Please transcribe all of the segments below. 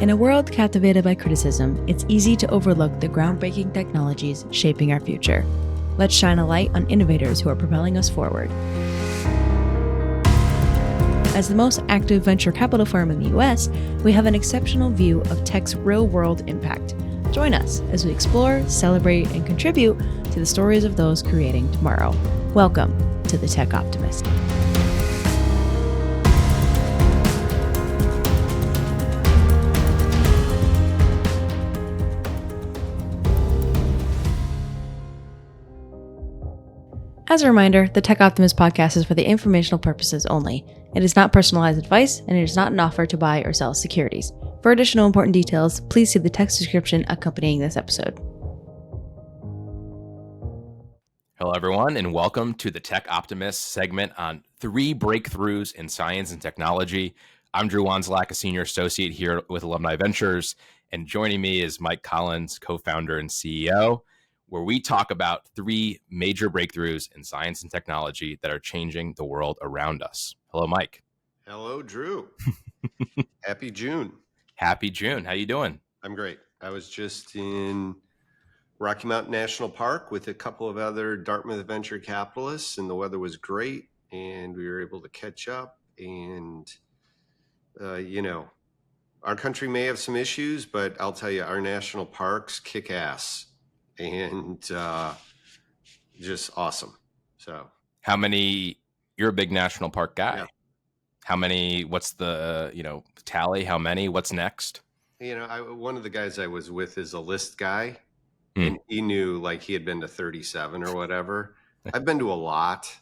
In a world captivated by criticism, it's easy to overlook the groundbreaking technologies shaping our future. Let's shine a light on innovators who are propelling us forward. As the most active venture capital firm in the US, we have an exceptional view of tech's real-world impact. Join us as we explore, celebrate, and contribute to the stories of those creating tomorrow. Welcome to the Tech Optimist. As a reminder, the Tech Optimist podcast is for the informational purposes only. It is not personalized advice, and it is not an offer to buy or sell securities. For additional important details, please see the text description accompanying this episode. Hello, everyone, and welcome to the Tech Optimist segment on 3 breakthroughs in science and technology. I'm Drew Wandzilak, a senior associate here with Alumni Ventures, and joining me is Mike Collins, co-founder and CEO, where we talk about 3 major breakthroughs in science and technology that are changing the world around us. Hello, Mike. Hello, Drew. Happy June. Happy June. How you doing? I'm great. I was just in Rocky Mountain National Park with a couple of other Dartmouth venture capitalists, and the weather was great, and we were able to catch up. And, our country may have some issues, but I'll tell you, our national parks kick ass. And just awesome. So how many, you're a big national park guy. Yeah. How many, what's the, tally? How many, what's next? One of the guys I was with is a list guy, and he knew like he had been to 37 or whatever. I've been to a lot.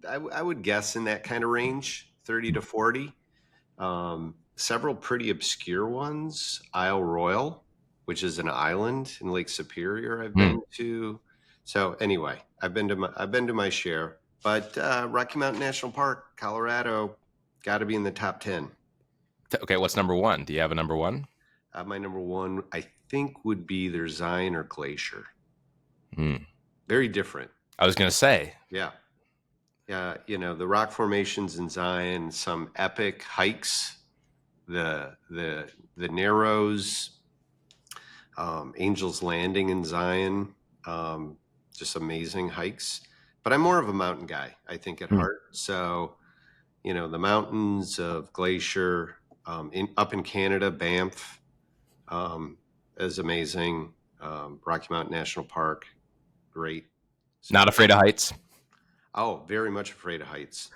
I would guess in that kind of range, 30 to 40. Several pretty obscure ones. Isle Royal, which is an island in Lake Superior I've been to. So anyway, I've been to my share. But Rocky Mountain National Park, Colorado, got to be in the top 10. Okay, what's number 1? Do you have a number 1? My number 1, I think, would be either Zion or Glacier. Very different. I was going to say. Yeah. Yeah, the rock formations in Zion, some epic hikes, the Narrows, Angel's Landing in Zion, just amazing hikes. But I'm more of a mountain guy, I think, at heart. So, the mountains of Glacier, up in Canada, Banff, is amazing. Rocky Mountain National Park, great. So, not afraid of heights? Oh, very much afraid of heights.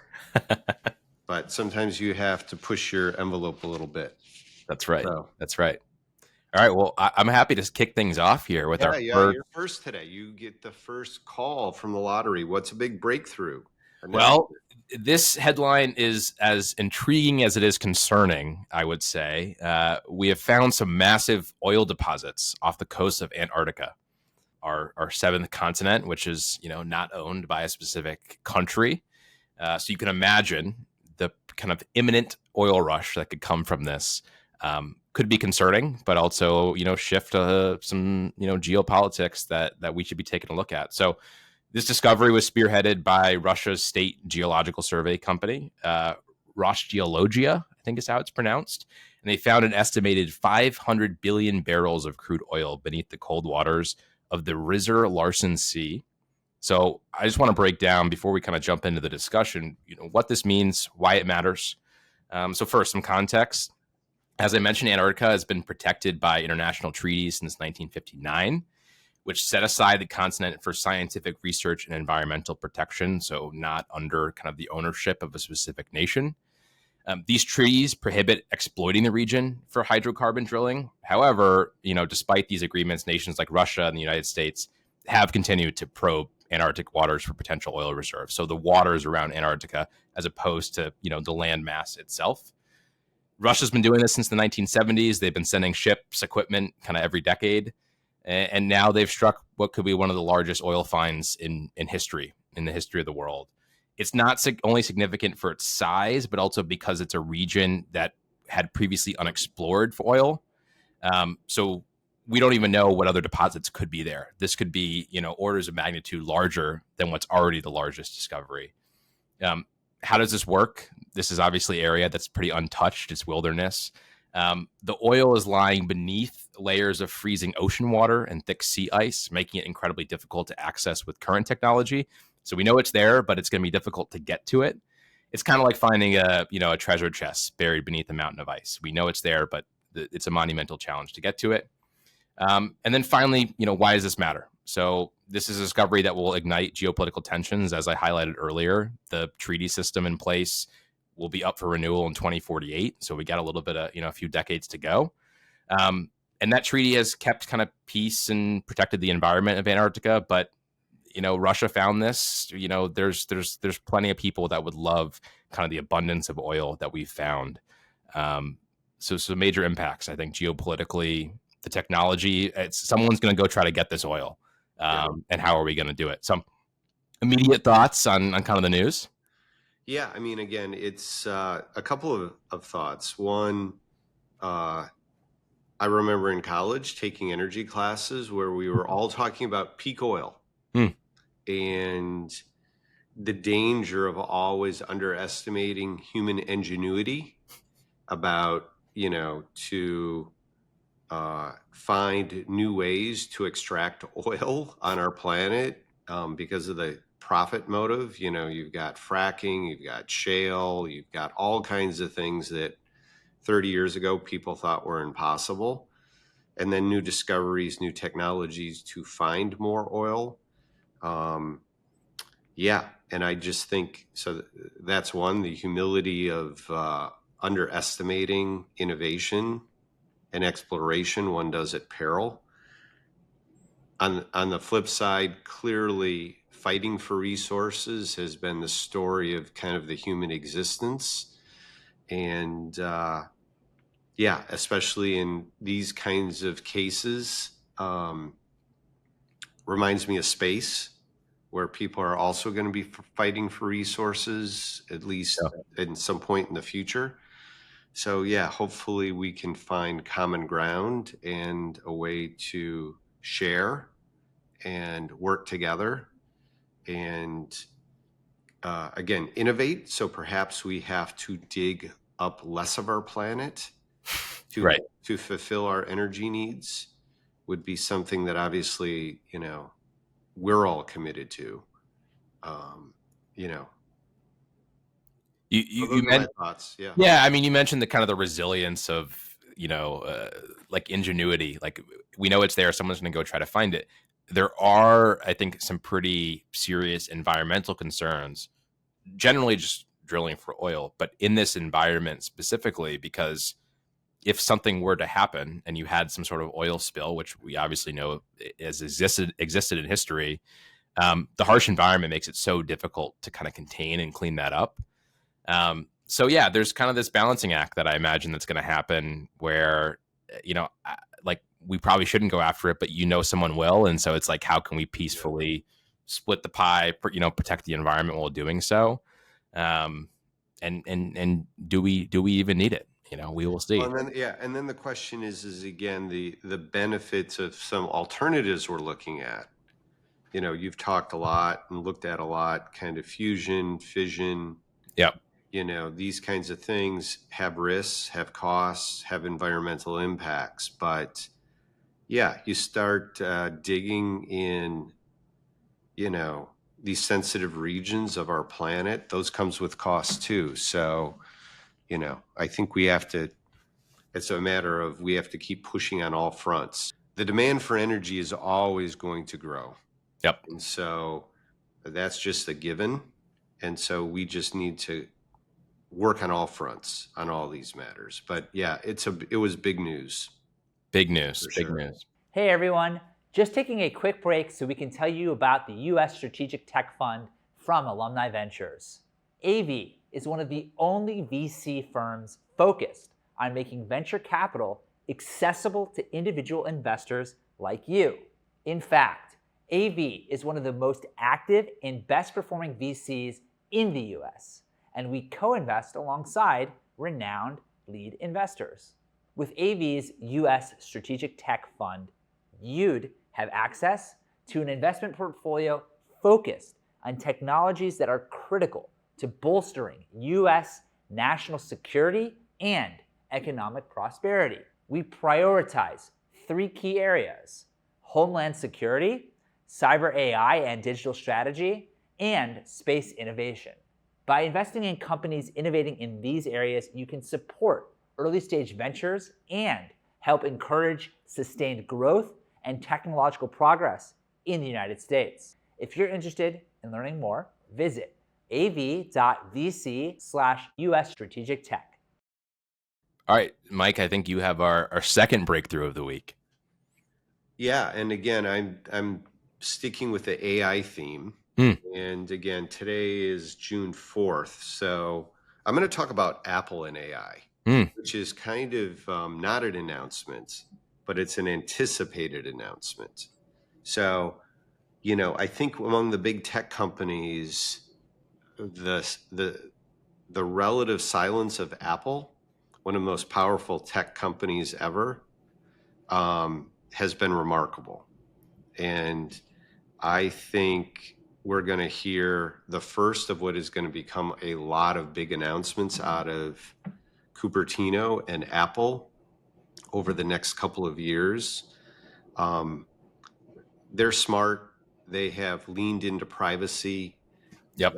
But sometimes you have to push your envelope a little bit. That's right. That's right. All right. Well, I'm happy to kick things off here with our first. You're first today. You get the first call from the lottery. What's a big breakthrough? Well, this headline is as intriguing as it is concerning, I would say. We have found some massive oil deposits off the coast of Antarctica, our 7th continent, which is, not owned by a specific country. So you can imagine the kind of imminent oil rush that could come from this. Could be concerning, but also, shift some, geopolitics that we should be taking a look at. So this discovery was spearheaded by Russia's state geological survey company, Rosgeologia, I think is how it's pronounced. And they found an estimated 500 billion barrels of crude oil beneath the cold waters of the Rizar-Larsen Sea. So I just want to break down, before we kind of jump into the discussion, what this means, why it matters. So first, some context. As I mentioned, Antarctica has been protected by international treaties since 1959, which set aside the continent for scientific research and environmental protection, so not under kind of the ownership of a specific nation. These treaties prohibit exploiting the region for hydrocarbon drilling. However, despite these agreements, nations like Russia and the United States have continued to probe Antarctic waters for potential oil reserves. So the waters around Antarctica, as opposed to, the land mass itself. Russia's been doing this since the 1970s. They've been sending ships, equipment, kind of every decade. And now they've struck what could be one of the largest oil finds in history, in the history of the world. It's not only significant for its size, but also because it's a region that had previously unexplored for oil. So we don't even know what other deposits could be there. This could be, orders of magnitude larger than what's already the largest discovery. How does this work? This is obviously an area that's pretty untouched. It's wilderness. The oil is lying beneath layers of freezing ocean water and thick sea ice, making it incredibly difficult to access with current technology. So we know it's there, but it's going to be difficult to get to it. It's kind of like finding a treasure chest buried beneath a mountain of ice. We know it's there, but it's a monumental challenge to get to it. And then finally, why does this matter? So this is a discovery that will ignite geopolitical tensions, as I highlighted earlier. The treaty system in place will be up for renewal in 2048. So we got a little bit of, a few decades to go. And that treaty has kept kind of peace and protected the environment of Antarctica. But, Russia found this, there's plenty of people that would love kind of the abundance of oil that we found. So major impacts, I think, geopolitically, the technology, someone's going to go try to get this oil. And how are we going to do it? Some immediate thoughts on kind of the news? Yeah, I mean, again, it's a couple of thoughts. One, I remember in college taking energy classes where we were all talking about peak oil and the danger of always underestimating human ingenuity about, to find new ways to extract oil on our planet because of the profit motive. You've got fracking, you've got shale, you've got all kinds of things that 30 years ago people thought were impossible. And then new discoveries, new technologies to find more oil. And I just think, so that's one, the humility of underestimating innovation and exploration one does at peril. On the flip side, clearly fighting for resources has been the story of kind of the human existence. And especially in these kinds of cases, reminds me of space, where people are also going to be fighting for resources, at least at some point in the future. So hopefully we can find common ground and a way to share and work together and again, innovate. So perhaps we have to dig up less of our planet to fulfill our energy needs would be something that obviously, we're all committed to. You mentioned thoughts. Yeah, I mean, you mentioned the kind of the resilience of, like ingenuity. Like we know it's there. Someone's going to go try to find it. There are, I think, some pretty serious environmental concerns, generally just drilling for oil, but in this environment specifically, because if something were to happen and you had some sort of oil spill, which we obviously know has existed in history, the harsh environment makes it so difficult to kind of contain and clean that up. There's kind of this balancing act that I imagine that's going to happen where, like we probably shouldn't go after it, but someone will. And so it's like, how can we peacefully split the pie, protect the environment while doing so? And do we even need it? We will see. Well, and then the question is again, the benefits of some alternatives we're looking at. You've talked a lot and looked at a lot, kind of fusion, fission. Yep. These kinds of things have risks, have costs, have environmental impacts. But you start digging in, these sensitive regions of our planet, those comes with costs too. So, I think it's a matter of we have to keep pushing on all fronts. The demand for energy is always going to grow. Yep. And so that's just a given. And so we just need to work on all fronts on all these matters. But it was big news. Big news. Big news. Hey everyone, just taking a quick break so we can tell you about the U.S. Strategic Tech Fund from Alumni Ventures. AV is one of the only VC firms focused on making venture capital accessible to individual investors like you. In fact, AV is one of the most active and best performing VCs in the US, and we co-invest alongside renowned lead investors. With AV's US Strategic Tech Fund, you'd have access to an investment portfolio focused on technologies that are critical to bolstering US national security and economic prosperity. We prioritize 3 key areas: homeland security, cyber AI and digital strategy, and space innovation. By investing in companies innovating in these areas, you can support early-stage ventures and help encourage sustained growth and technological progress in the United States. If you're interested in learning more, visit av.vc/US Strategic Tech. All right, Mike, I think you have our second breakthrough of the week. Yeah, and again, I'm sticking with the AI theme. And again, today is June 4th, so I'm going to talk about Apple and AI, which is kind of not an announcement, but it's an anticipated announcement. So, I think among the big tech companies, the relative silence of Apple, one of the most powerful tech companies ever, has been remarkable. And I think we're going to hear the first of what is going to become a lot of big announcements out of Cupertino and Apple over the next couple of years. They're smart. They have leaned into privacy. Yep.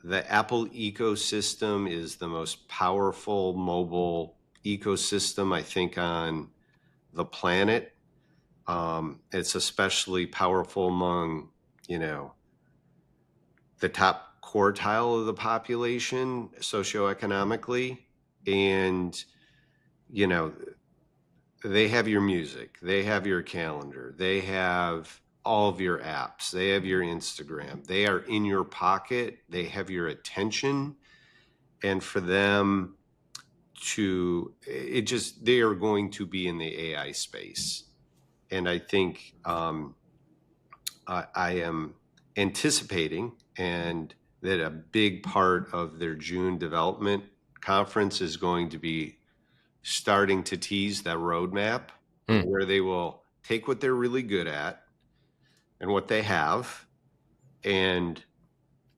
The Apple ecosystem is the most powerful mobile ecosystem, I think, on the planet. It's especially powerful among, the top quartile of the population socioeconomically. And, they have your music, they have your calendar, they have all of your apps, they have your Instagram, they are in your pocket, they have your attention. And for them they are going to be in the AI space. And I think I am anticipating and that a big part of their June development conference is going to be starting to tease that roadmap where they will take what they're really good at and what they have. And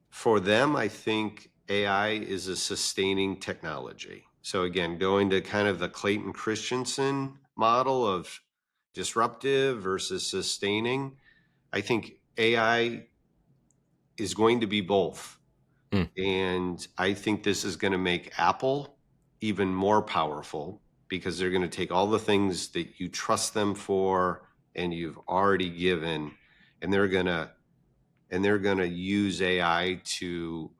for them, I think AI is a sustaining technology. So again, going to kind of the Clayton Christensen model of disruptive versus sustaining, I think AI is going to be both. And I think this is going to make Apple even more powerful because they're going to take all the things that you trust them for and you've already given, and they're going to use AI to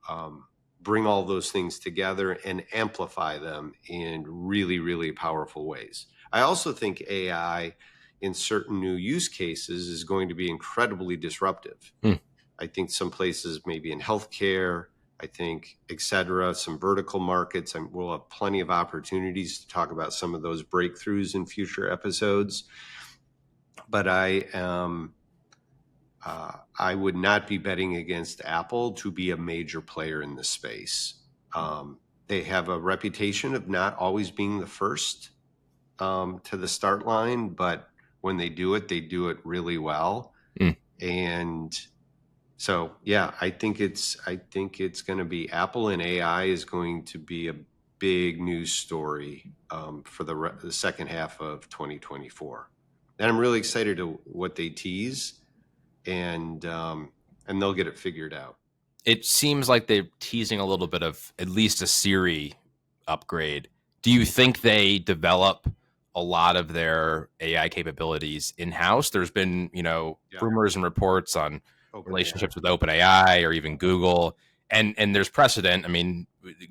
bring all those things together and amplify them in really, really powerful ways. I also think AI in certain new use cases is going to be incredibly disruptive. I think some places, maybe in healthcare, I think, et cetera, some vertical markets, and we'll have plenty of opportunities to talk about some of those breakthroughs in future episodes. But I would not be betting against Apple to be a major player in this space. They have a reputation of not always being the first to the start line, but when they do it really well. And so, yeah, I think it's going to be Apple, and AI is going to be a big news story for the second half of 2024. And I'm really excited to what they tease, and they'll get it figured out. It seems like they're teasing a little bit of at least a Siri upgrade. Do you think they develop a lot of their AI capabilities in-house? There's been, rumors and reports on relationships with OpenAI or even Google, and there's precedent. I mean,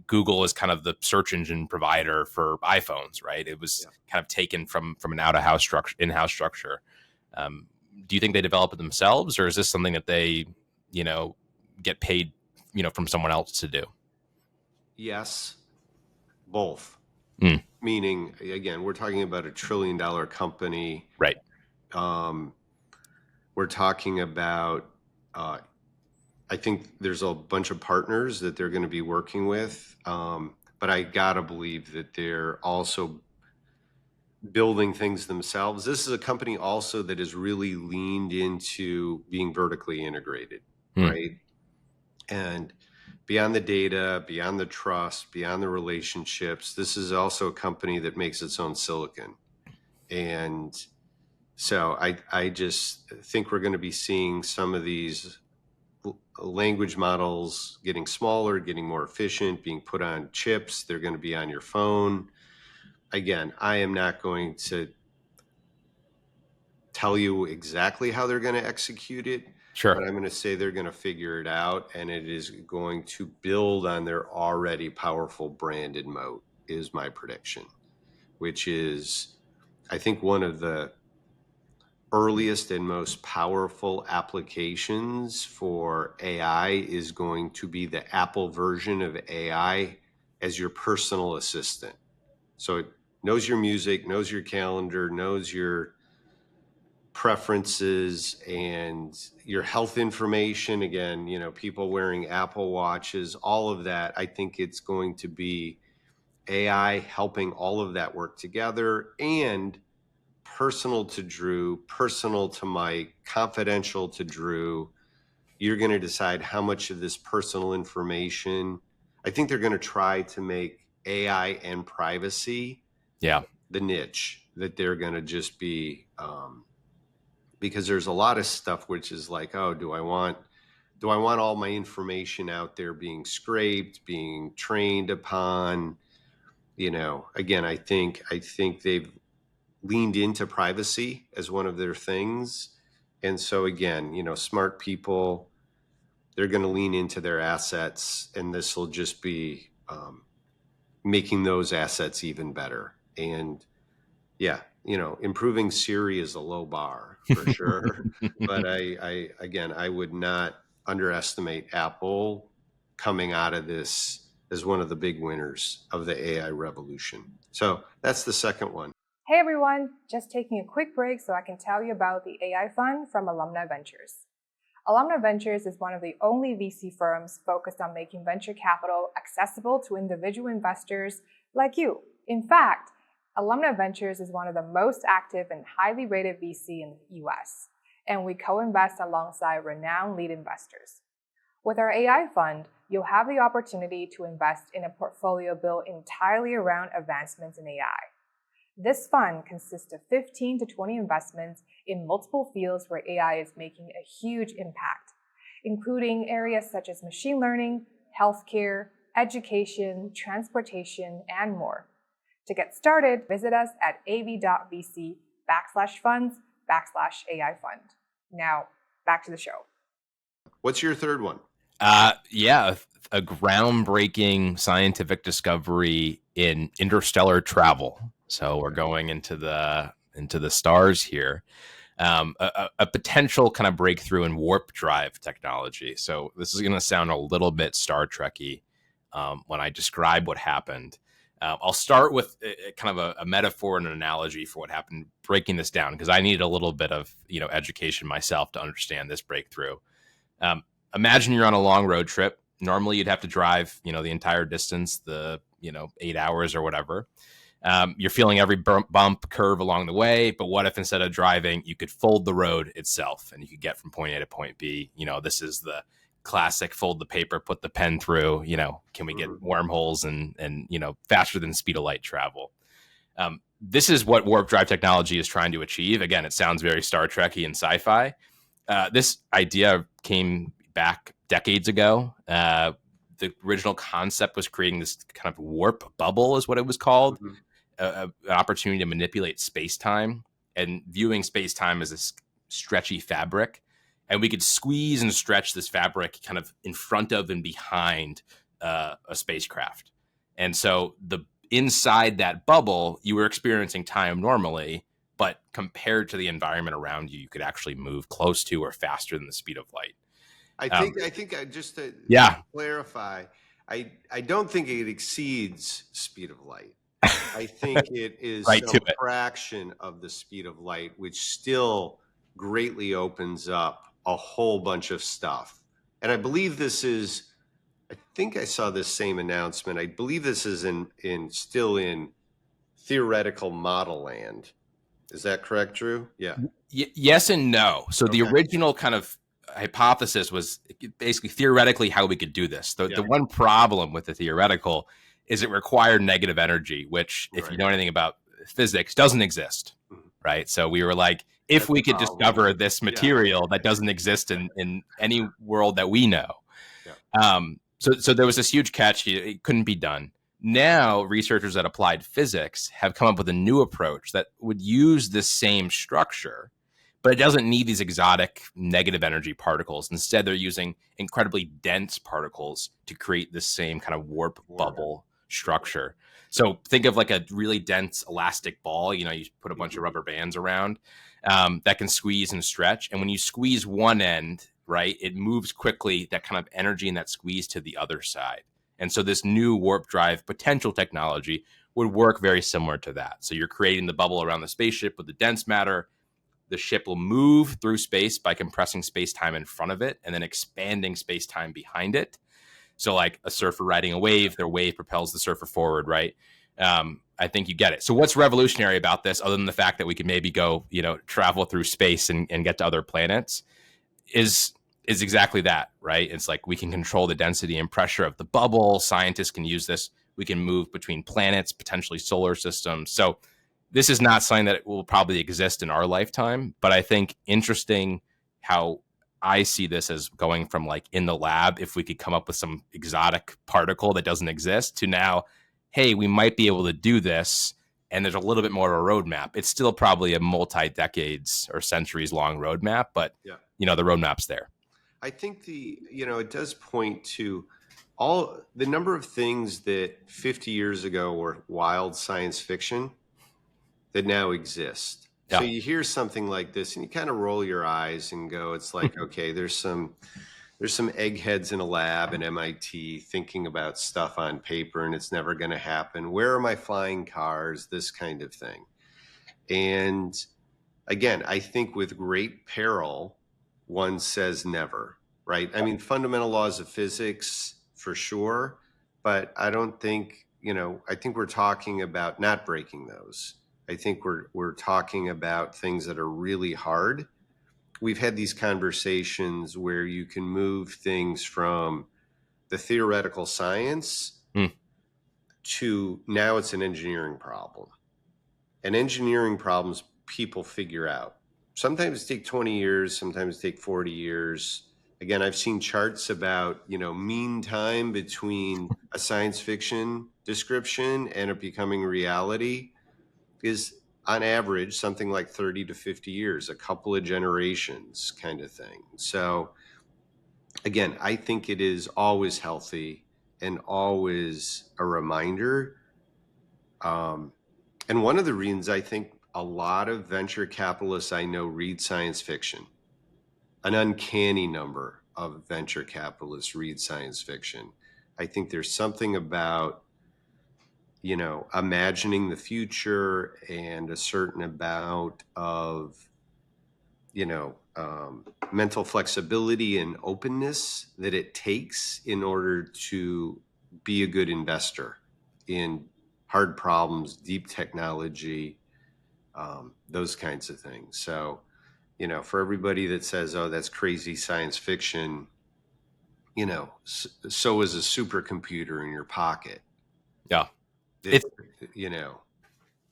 Google is kind of the search engine provider for iPhones, right? It was kind of taken from an in-house structure. Do you think they develop it themselves, or is this something that they, get paid, from someone else to do? Yes, both. Meaning, again, we're talking about $1 trillion company, right? We're talking about. I think there's a bunch of partners that they're going to be working with, but I gotta believe that they're also building things themselves. This is a company also that has really leaned into being vertically integrated, right? And beyond the data, beyond the trust, beyond the relationships. This is also a company that makes its own silicon. And so I just think we're going to be seeing some of these language models getting smaller, getting more efficient, being put on chips. They're going to be on your phone. Again, I am not going to tell you exactly how they're going to execute it. Sure. But I'm going to say they're going to figure it out, and it is going to build on their already powerful branded moat, is my prediction, which is, I think, one of the earliest and most powerful applications for AI is going to be the Apple version of AI as your personal assistant. So it knows your music, knows your calendar, knows your preferences and your health information. Again, people wearing Apple Watches, all of that. I think it's going to be AI helping all of that work together, and personal to Drew, personal to Mike, confidential to Drew. You're going to decide how much of this personal information. I think they're going to try to make AI and privacy the niche that they're going to just be, because there's a lot of stuff which is like, oh, do I want all my information out there being scraped, being trained upon? Again, I think they've leaned into privacy as one of their things. And so again, smart people, they're going to lean into their assets, and this will just be making those assets even better. And yeah, improving Siri is a low bar for sure. But I would not underestimate Apple coming out of this as one of the big winners of the AI revolution. So that's the second one. Hey everyone, just taking a quick break so I can tell you about the AI Fund from Alumni Ventures. Alumni Ventures is one of the only VC firms focused on making venture capital accessible to individual investors like you. In fact, Alumni Ventures is one of the most active and highly rated VC in the US, and we co-invest alongside renowned lead investors. With our AI fund, you'll have the opportunity to invest in a portfolio built entirely around advancements in AI. This fund consists of 15 to 20 investments in multiple fields where AI is making a huge impact, including areas such as machine learning, healthcare, education, transportation, and more. To get started, visit us at av.vc/funds/AI fund. Now, back to the show. What's your third one? A groundbreaking scientific discovery in interstellar travel. So we're going into the stars here. A potential kind of breakthrough in warp drive technology. So this is going to sound a little bit Star Trek-y when I describe what happened. I'll start with kind of a metaphor and an analogy for what happened, breaking this down, because I need a little bit of education myself to understand this breakthrough. Imagine you're on a long road trip. Normally you'd have to drive, the entire distance, 8 hours or whatever. You're feeling every bump, curve along the way. But what if instead of driving, you could fold the road itself and you could get from point A to point B? This is the classic fold the paper, put the pen through, can we get wormholes and faster than the speed of light travel? This is what warp drive technology is trying to achieve. Again, it sounds very Star Trek-y and sci-fi. This idea came back decades ago. The original concept was creating this kind of warp bubble is what it was called. An opportunity to manipulate space-time and viewing space-time as this stretchy fabric. And we could squeeze and stretch this fabric kind of in front of and behind a spacecraft. And so inside that bubble, you were experiencing time normally, but compared to the environment around you, you could actually move close to or faster than the speed of light. I think just to clarify, I don't think it exceeds speed of light. I think it is some fraction of the speed of light, which still greatly opens up a whole bunch of stuff. And I believe I think I saw this same announcement. I believe this is still in theoretical model land. Is that correct, Drew? Yeah. Yes and no. So the original kind of hypothesis was basically theoretically how we could do this. The one problem with the theoretical is it required negative energy, which, if you know anything about physics, doesn't exist, right? So we were like, if we could discover this material that doesn't exist in any world that we know. So there was this huge catch. It couldn't be done. Now, researchers at Applied Physics have come up with a new approach that would use this same structure, but it doesn't need these exotic negative energy particles. Instead, they're using incredibly dense particles to create the same kind of warp bubble structure. So think of like a really dense elastic ball. You put a bunch of rubber bands around that can squeeze and stretch. And when you squeeze one end, right, it moves quickly, that kind of energy and that squeeze, to the other side. And so this new warp drive potential technology would work very similar to that. So you're creating the bubble around the spaceship with the dense matter. The ship will move through space by compressing space-time in front of it and then expanding space-time behind it. So like a surfer riding a wave, their wave propels the surfer forward, right? I think you get it. So what's revolutionary about this, other than the fact that we could maybe go, travel through space and get to other planets, is exactly that, right? It's like we can control the density and pressure of the bubble. Scientists can use this. We can move between planets, potentially solar systems. So this is not something that will probably exist in our lifetime, but I think interesting how I see this as going from like in the lab, if we could come up with some exotic particle that doesn't exist, to now, hey, we might be able to do this. And there's a little bit more of a roadmap. It's still probably a multi-decades or centuries long roadmap, but the roadmap's there. I think it does point to all the number of things that 50 years ago were wild science fiction that now exist. So you hear something like this and you kind of roll your eyes and go, it's like, okay, there's some eggheads in a lab at MIT thinking about stuff on paper and it's never going to happen. Where are my flying cars? This kind of thing. And again, I think with great peril, one says never, right? I mean, fundamental laws of physics for sure, but I don't think, I think we're talking about not breaking those. I think we're talking about things that are really hard. We've had these conversations where you can move things from the theoretical science to now it's an engineering problem. And engineering problems people figure out. Sometimes take 20 years, sometimes take 40 years. Again, I've seen charts about, mean time between a science fiction description and it becoming reality is on average something like 30 to 50 years, a couple of generations kind of thing. So again, I think it is always healthy and always a reminder. And one of the reasons I think a lot of venture capitalists I know read science fiction, an uncanny number of venture capitalists read science fiction. I think there's something about imagining the future and a certain amount of, mental flexibility and openness that it takes in order to be a good investor in hard problems, deep technology, those kinds of things. So, for everybody that says, oh, that's crazy science fiction, so is a supercomputer in your pocket. Yeah.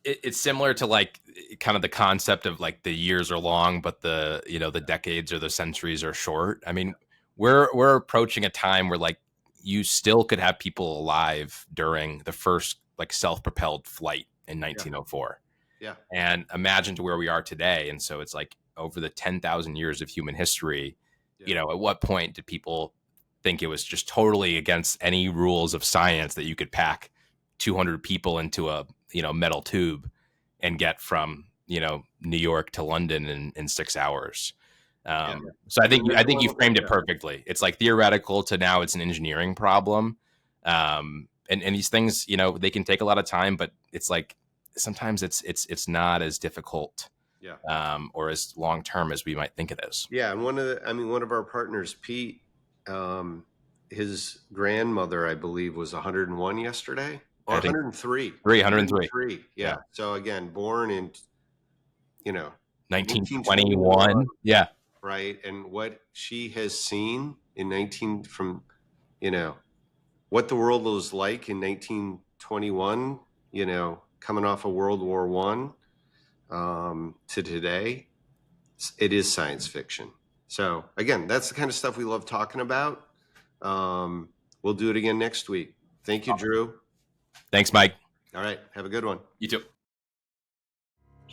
It's similar to like kind of the concept of like the years are long, but the decades or the centuries are short. I mean, we're approaching a time where like you still could have people alive during the first like self-propelled flight in 1904. Yeah. And imagine to where we are today. And so it's like over the 10,000 years of human history, at what point did people think it was just totally against any rules of science that you could pack 200 people into a metal tube and get from New York to London in 6 hours. So I think you framed it perfectly. It's like theoretical to now it's an engineering problem. And these things, they can take a lot of time, but it's like sometimes it's not as difficult or as long term as we might think it is. Yeah, and one of our partners, Pete, his grandmother, I believe, was 101 yesterday. Or 103. 103. Yeah. So again, born in, 1921. Yeah. right? And what she has seen in what the world was like in 1921, coming off of World War I, to today, it is science fiction. So again, that's the kind of stuff we love talking about. We'll do it again next week. Thank you, Drew. Thanks, Mike. All right. Have a good one. You too.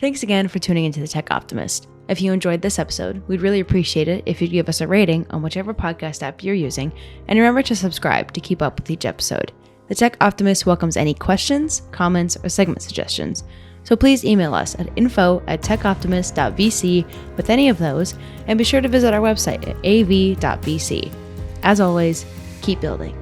Thanks again for tuning into the Tech Optimist. If you enjoyed this episode, we'd really appreciate it if you'd give us a rating on whichever podcast app you're using, and remember to subscribe to keep up with each episode. The Tech Optimist welcomes any questions, comments, or segment suggestions, so please email us at info@techoptimist.vc with any of those, and be sure to visit our website at av.vc. As always, keep building.